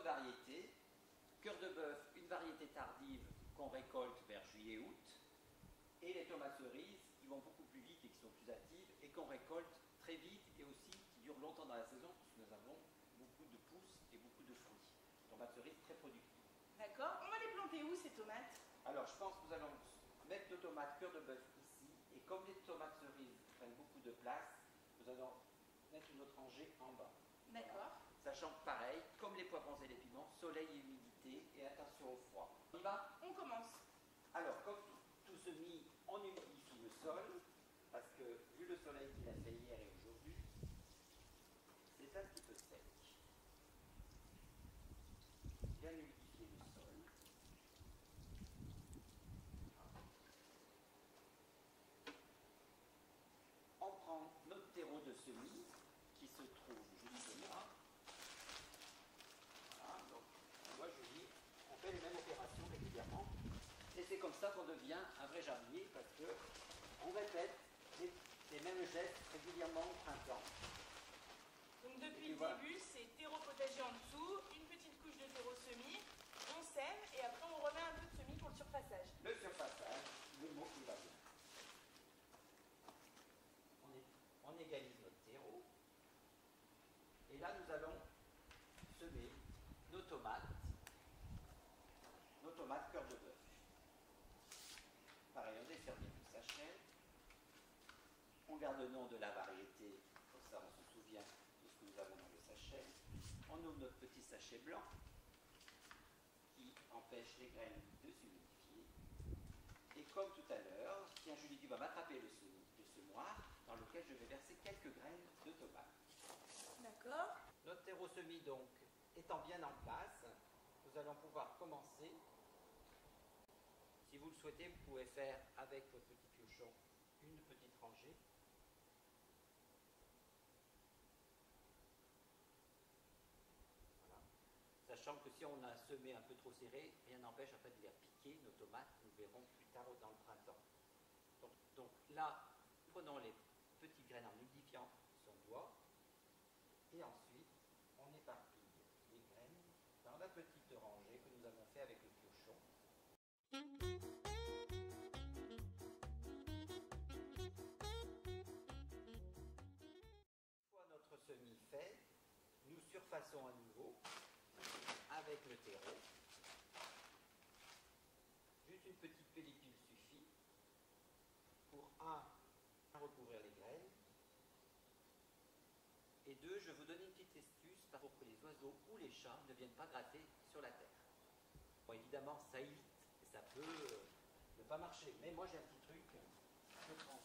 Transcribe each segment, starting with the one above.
variétés. Cœur de bœuf, une variété tardive qu'on récolte vers juillet-août. Et les tomates cerises qui vont beaucoup plus vite et qui sont plus actives et qu'on récolte très vite et aussi qui durent longtemps dans la saison parce que nous avons beaucoup de pousses et beaucoup de fruits. Tomates cerises très productives. D'accord. On va les planter où ces tomates? Alors je pense que nous allons mettre nos tomates cœur de bœuf ici et comme les tomates cerises prennent beaucoup de place, nous allons mettre une autre rangée en bas. D'accord. Sachant que pareil, comme les poivrons et les piments, soleil et humidité et attention au froid. On y va? On commence. Alors comme tout semis, on humidifie le sol parce que vu le soleil qu'il a fait hier et aujourd'hui, c'est un petit peu sec. Bien humidifier le sol. On prend notre terreau de semis qui se trouve juste là. Voilà, donc on voit Julie, on fait les mêmes opérations régulièrement. Et c'est comme ça qu'on devient un vrai jardinier parce qu'on répète les mêmes gestes régulièrement au printemps. Donc depuis le début, c'est terreau potager en dessous, une petite couche de terreau semis, on sème et après on remet un peu de semis pour le surfaçage. Le surfaçage, le mot qui va bien. On égalise notre terreau. Et là, nous allons semer nos tomates cœur de bœuf. Pareil, on desservit le sachet. On garde le nom de la variété, comme ça on se souvient de ce que nous avons dans le sachet. On ouvre notre petit sachet blanc qui empêche les graines de s'humidifier. Et comme tout à l'heure, tiens Julie, tu vas m'attraper le semoir dans lequel je vais verser quelques graines de tomates. D'accord. Notre terreau semis donc étant bien en place, nous allons pouvoir commencer. Si vous le souhaitez, vous pouvez faire avec votre petit piochon une petite rangée. Voilà. Sachant que si on a semé un peu trop serré, rien n'empêche en fait de les piquer, nos tomates, nous verrons plus tard dans le printemps. Donc là, prenons les petites graines en humidifiant son doigt et ensuite on éparpille les graines dans la petite rangée que nous avons fait avec le piochon. Une fois notre semis fait, nous surfaçons à nouveau avec le terreau. Juste une petite pellicule suffit pour recouvrir les graines. Et deux, je vais vous donner une petite astuce pour que les oiseaux ou les chats ne viennent pas gratter sur la terre. Bon, évidemment, ça évite et ça peut ne pas marcher. Mais moi, j'ai un petit truc. Je prends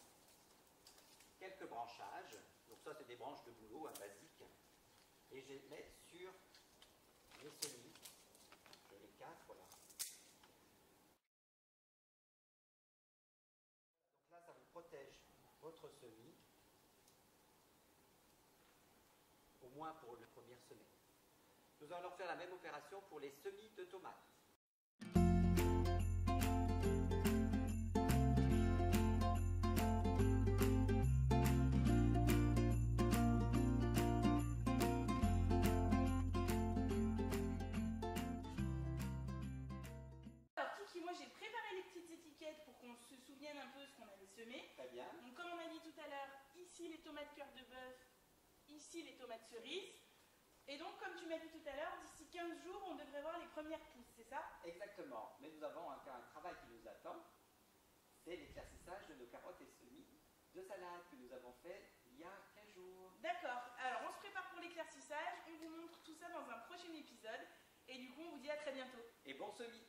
quelques branchages. Donc ça, c'est des branches de bouleau, basiques. Et je les mets sur les semis. Je les casse, voilà. Donc là, ça vous protège votre semis. Au moins pour le premier semis. Nous allons faire la même opération pour les semis de tomates. Alors Kiki, moi j'ai préparé les petites étiquettes pour qu'on se souvienne un peu ce qu'on avait semé. Très bien. Donc comme on a dit tout à l'heure, ici les tomates cœur de bœuf, ici les tomates cerises. Et donc, comme tu m'as dit tout à l'heure, d'ici 15 jours, on devrait voir les premières pousses, c'est ça? Exactement. Mais nous avons encore un travail qui nous attend. C'est l'éclaircissage de nos carottes et semis de salade que nous avons fait il y a 15 jours. D'accord. Alors, on se prépare pour l'éclaircissage. On vous montre tout ça dans un prochain épisode. Et du coup, on vous dit à très bientôt. Et bon semis!